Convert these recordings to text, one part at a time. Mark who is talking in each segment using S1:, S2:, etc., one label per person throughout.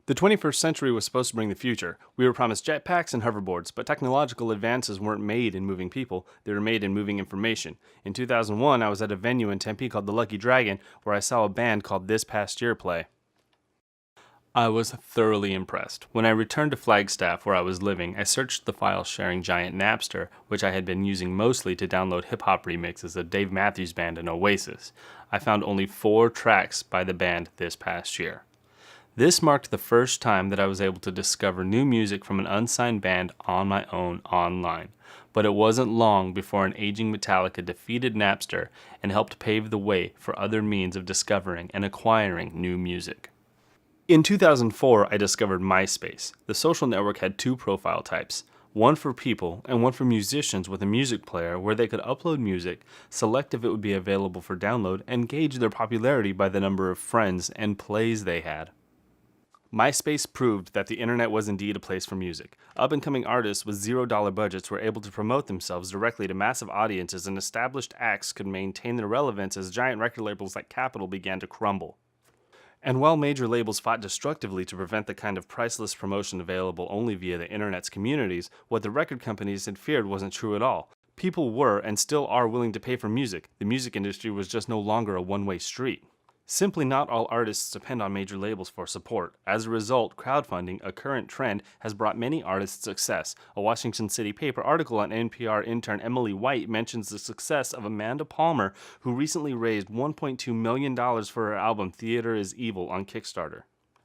S1: The 21st century was supposed to bring the future. We were promised jetpacks and hoverboards, but technological advances weren't made in moving people, they were made in moving information. In 2001, I was at a venue in Tempe called the Lucky Dragon, where I saw a band called This Past Year play. I was thoroughly impressed. When I returned to Flagstaff, where I was living, I searched the file-sharing giant Napster, which I had been using mostly to download hip-hop remixes of Dave Matthews Band and Oasis. I found only 4 tracks by the band This Past Year. This marked the first time that I was able to discover new music from an unsigned band on my own online. But it wasn't long before an aging Metallica defeated Napster and helped pave the way for other means of discovering and acquiring new music. In 2004, I discovered MySpace. The social network had 2 profile types, one for people and one for musicians with a music player where they could upload music, select if it would be available for download, and gauge their popularity by the number of friends and plays they had. MySpace proved that the internet was indeed a place for music. Up-and-coming artists with $0 budgets were able to promote themselves directly to massive audiences, and established acts could maintain their relevance as giant record labels like Capitol began to crumble. And while major labels fought destructively to prevent the kind of priceless promotion available only via the internet's communities, what the record companies had feared wasn't true at all. People were and still are willing to pay for music. The music industry was just no longer a one-way street. Simply not all artists depend on major labels for support. As a result, crowdfunding, a current trend, has brought many artists success. A Washington City paper article on NPR intern Emily White mentions the success of Amanda Palmer, who recently raised $1.2 million for her album Theater is Evil on Kickstarter.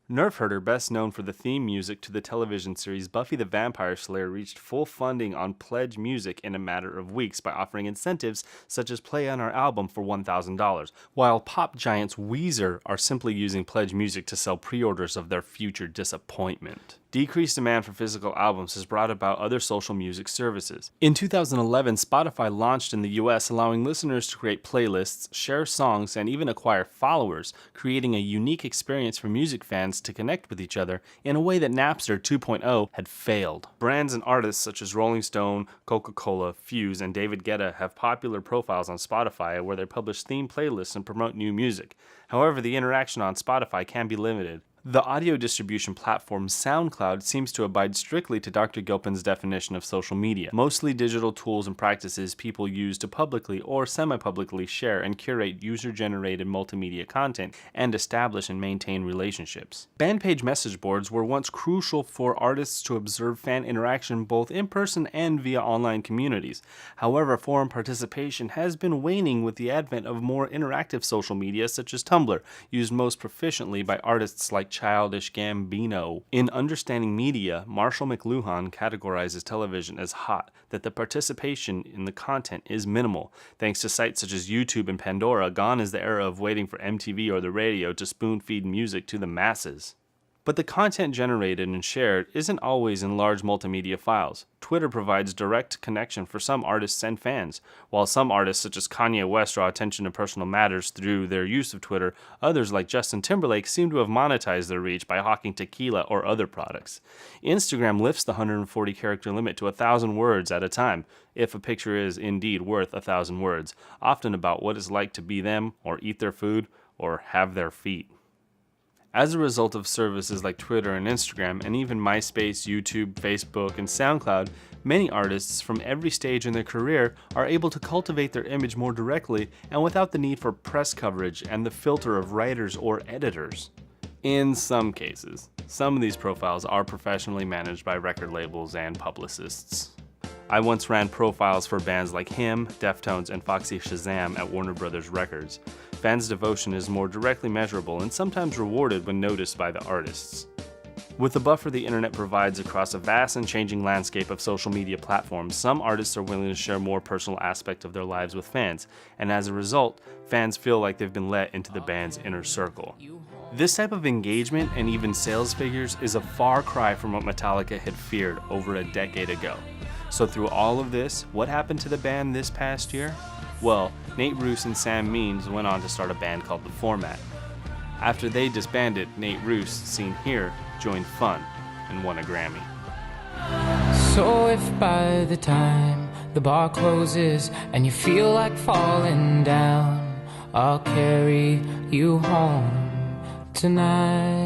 S1: Nerf Herder, best known for the theme music to the television series Buffy the Vampire Slayer, reached full funding on Pledge Music in a matter of weeks by offering incentives such as play on our album for $1,000, while pop giants Weezer are simply using Pledge Music to sell pre-orders of their future disappointment. Decreased demand for physical albums has brought about other social music services. In 2011, Spotify launched in the US, allowing listeners to create playlists, share songs, and even acquire followers, creating a unique experience for music fans to connect with each other in a way that Napster 2.0 had failed. Brands and artists such as Rolling Stone, Coca-Cola, Fuse, and David Guetta have popular profiles on Spotify where they publish themed playlists and promote new music. However, the interaction on Spotify can be limited. The audio distribution platform SoundCloud seems to abide strictly to Dr. Gilpin's definition of social media, mostly digital tools and practices people use to publicly or semi-publicly share and curate user-generated multimedia content and establish and maintain relationships. Bandpage message boards were once crucial for artists to observe fan interaction both in person and via online communities. However, forum participation has been waning with the advent of more interactive social media such as Tumblr, used most proficiently by artists like Childish Gambino. In Understanding Media, Marshall McLuhan categorizes television as hot, that the participation in the content is minimal. Thanks to sites such as YouTube and Pandora, gone is the era of waiting for MTV or the radio to spoon-feed music to the masses. But the content generated and shared isn't always in large multimedia files. Twitter provides direct connection for some artists and fans. While some artists such as Kanye West draw attention to personal matters through their use of Twitter, others like Justin Timberlake seem to have monetized their reach by hawking tequila or other products. Instagram lifts the 140-character limit to 1,000 words at a time, if a picture is indeed worth 1,000 words, often about what it's like to be them, or eat their food, or have their feet. As a result of services like Twitter and Instagram, and even MySpace, YouTube, Facebook, and SoundCloud, many artists from every stage in their career are able to cultivate their image more directly and without the need for press coverage and the filter of writers or editors. In some cases, some of these profiles are professionally managed by record labels and publicists. I once ran profiles for bands like Him, Deftones, and Foxy Shazam at Warner Brothers Records. Fans' devotion is more directly measurable and sometimes rewarded when noticed by the artists. With the buffer the internet provides across a vast and changing landscape of social media platforms, some artists are willing to share more personal aspects of their lives with fans, and as a result, fans feel like they've been let into the band's inner circle. This type of engagement and even sales figures is a far cry from what Metallica had feared over a decade ago. So through all of this, what happened to the band this past year? Well, Nate Ruess and Sam Means went on to start a band called The Format. After they disbanded, Nate Ruess, seen here, joined Fun and won a Grammy.
S2: So if by the time the bar closes and you feel like falling down, I'll carry you home tonight.